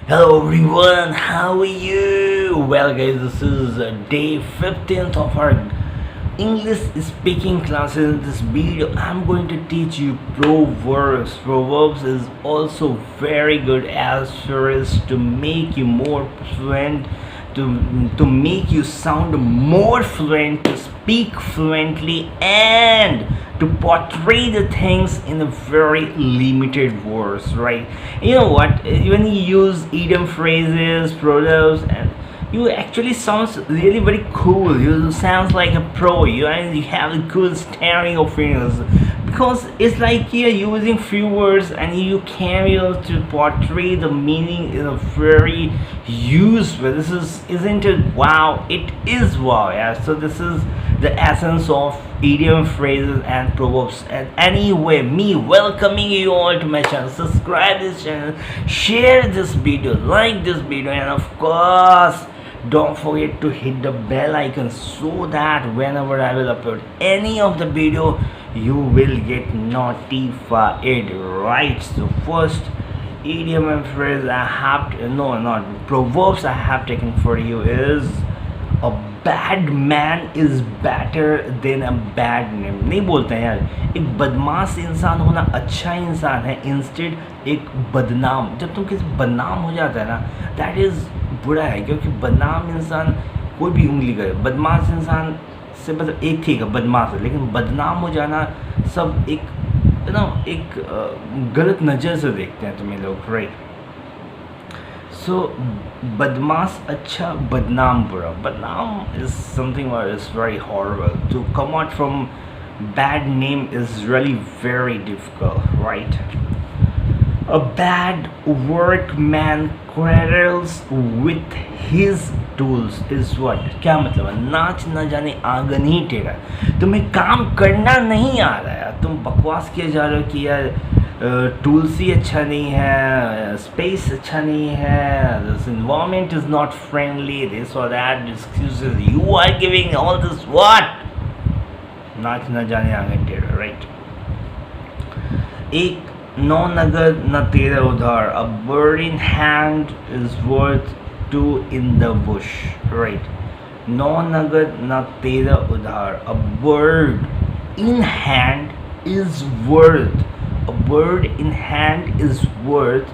Hello everyone, how are you? Well guys, this is day 15th of our English speaking class. In this video I'm going to teach you proverbs. Proverbs is also very good as far as to make you more fluent, to make you sound more fluent, to speak fluently, and to portray the things in a very limited words, right? You know what, when you use idiom phrases, proverbs, and you actually sounds really very cool. You sounds like a pro. You have a good staring opinions because it's like you're using few words and you can be able to portray the meaning in a very useful. This is isn't it wow? It is wow. Yeah. So this is the essence of idiom phrases and proverbs. And anyway, me welcoming you all to my channel. Subscribe this channel, share this video, like this video, and of course don't forget to hit the bell icon so that whenever I will upload any of the video you will get notified, right? So first idiom and phrase I have no, not proverbs I have taken for you is a bad man is better than a bad name. नहीं बोलते हैं यार, एक बदमाश इंसान होना अच्छा इंसान है इंस्टेड एक बदनाम, जब तुम किसी बदनाम हो जाता है ना, दैट इज़ बुरा है। क्योंकि बदनाम इंसान कोई भी उंगली करे, बदमाश इंसान से मतलब एक ठीक है बदमाश है, लेकिन बदनाम हो जाना सब एक एक गलत नज़र से देखते हैं तुम्हें लोग, right? So badmash acha, badnaam bura. Badnaam is something that is very horrible. To come out from bad name is really very difficult, right? A bad workman quarrels with his tools is what? क्या मतलब है? नाच न जाने आंगन ही टेढ़ा। तुम्हें काम करना नहीं आ रहा है, तुम बकवास किए जा रहे हो कि यार टूल्स ही अच्छा नहीं है, स्पेस अच्छा नहीं है, this environment is not friendly, this और that excuses you are giving all this what? नाच न जाने आंगन टेढ़ा, राइट? एक नौ नगद न तेरा उधार, a bird in hand is worth two in the bush, right? नौ नगद न तेरा उधार, a bird in hand is worth, a bird in hand is worth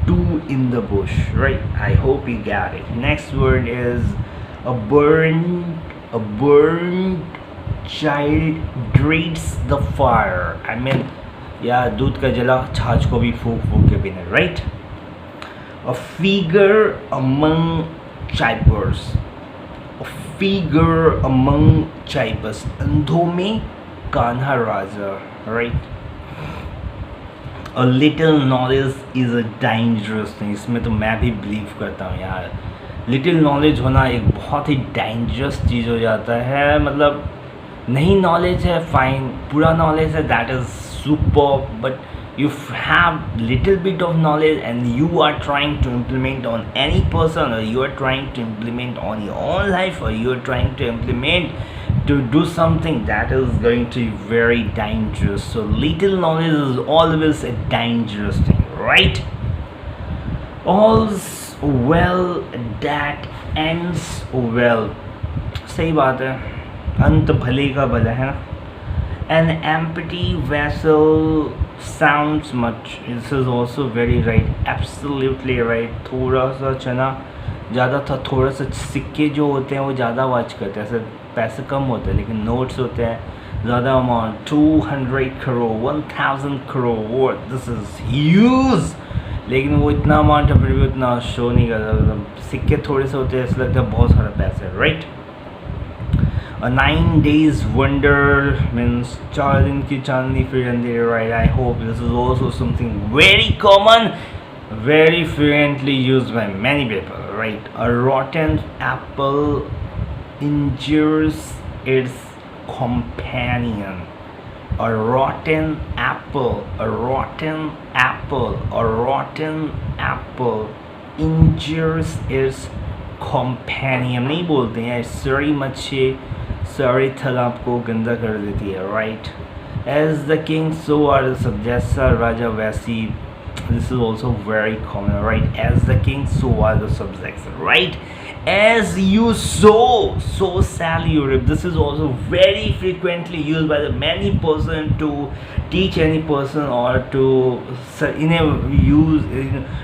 two in the bush, right? I hope you got it. Next word is a burned child dreads the fire. I mean, या दूध का जला छाछ को भी फूक फूक के पीना, right? A figure among ciphers, a figure among ciphers, अंधों में कान्हा राजा, right? A little knowledge is a dangerous thing. इसमें तो मैं भी बिलीव करता हूँ यार, लिटिल नॉलेज होना एक बहुत ही डेंजरस चीज़ हो जाता है। मतलब नहीं नॉलेज है फाइन, पूरा नॉलेज है that is super, but you have little bit of knowledge and you are trying to implement on any person, or you are trying to implement on your own life, or you are trying to implement to do something that is going to be very dangerous. So little knowledge is always a dangerous thing, right? All's well that ends well. सही बात है, अंत भले का भला है ना। An empty vessel sounds much. This is also very right, absolutely right. थोड़ा सा चना ज़्यादा था, थोड़ा सा सिक्के जो होते हैं वो ज़्यादा आवाज़ करते हैं, ऐसे पैसे कम होते हैं, लेकिन नोट्स होते हैं ज़्यादा amount, 200 crore, 1000 crore, this is huge, लेकिन वो इतना अमाउंट है फिर भी उतना शो नहीं करता। मतलब सिक्के थोड़े से होते हैं, ऐसा लगता है बहुत सारा पैसा है, right? A 9 days wonder means 4 दिन की चांदनी फिर अंधेरे, right? I hope this is also something very common, very frequently used by many people, right? A rotten apple injures its companion. A rotten apple, a rotten apple, a rotten apple injures its companion. नहीं बोलते हैं sorry मच्छी, सारे थल आपको गंदा कर देती है, right? As the king so are the sub, जैसा राजा वैसी This is also very common, right? As the king, so are the subjects, right? As you sow, so shall you reap. This is also very frequently used by the many person to teach any person, or to in a use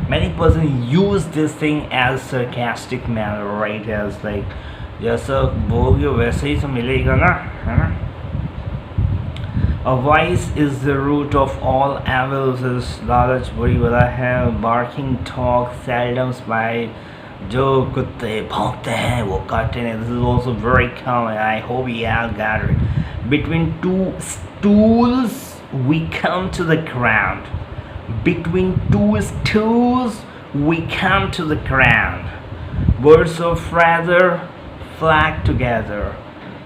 many person use this thing as sarcastic manner, right? As like जैसा बोलोगे वैसे ही तो मिलेगा ना, है ना? A vice is the root of all evils. Is लालच बुरी बला है. Barking talk seldom smile. जो कुत्ते भौंकते हैं वो काटते हैं. This is also very common. I hope you all got it. Between two stools we come to the ground. Between two stools we come to the ground. Birds of feather flock together.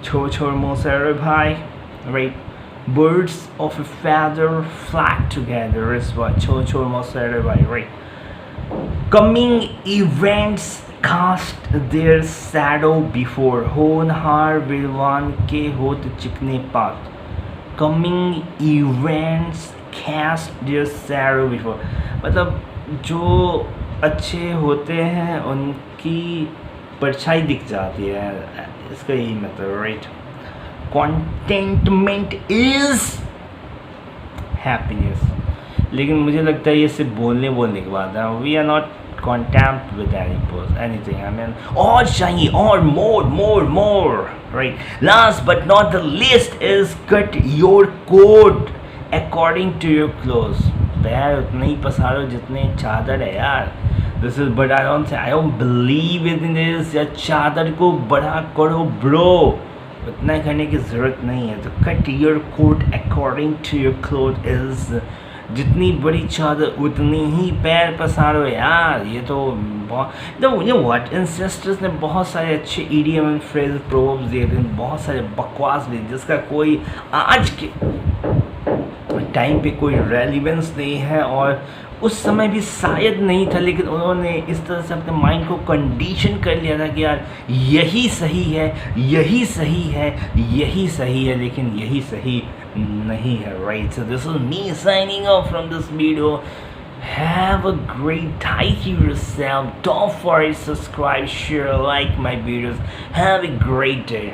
छोड़ छोड़ मोसेरे भाई, right? Birds of a feather flock together is what छोड़ छोड़ मोसेरे भाई, right? Coming events cast their shadow before. होनहार विद्वान के होत चिकने पात. Coming events cast their shadow before. मतलब जो अच्छे होते हैं उनकी परछाई दिख जाती है, इसका यही मतलब, राइट? Contentment is happiness. लेकिन मुझे लगता है ये सिर्फ बोलने की बात है. We are not content with anything. I mean, और चाहिए, और more, right? Last but not the least is cut your coat according to your clothes. यार उतने ही पसारो जितने चादर है यार. This is, but I don't believe in this. या चादर को बड़ा करो ब्रो, उतना करने की ज़रूरत नहीं है. तो cut your coat according to your clothes is जितनी बड़ी चादर उतनी ही पैर पसारो यार. ये तो बहुत, you know what, ancestors ने बहुत सारे अच्छे idiom and phrase proverbs दिए थे, बहुत सारे बकवास दिए जिसका कोई आज के टाइम पे कोई रेलिवेंस नहीं है, और उस समय भी शायद नहीं था. लेकिन उन्होंने इस तरह से अपने माइंड को कंडीशन कर लिया था कि यार यही सही है, यही सही है, यही सही है, लेकिन यही सही नहीं है, right? So this is me signing off from this video. Have a great time to yourself. Don't forget to subscribe, share, like my videos. Have a great day.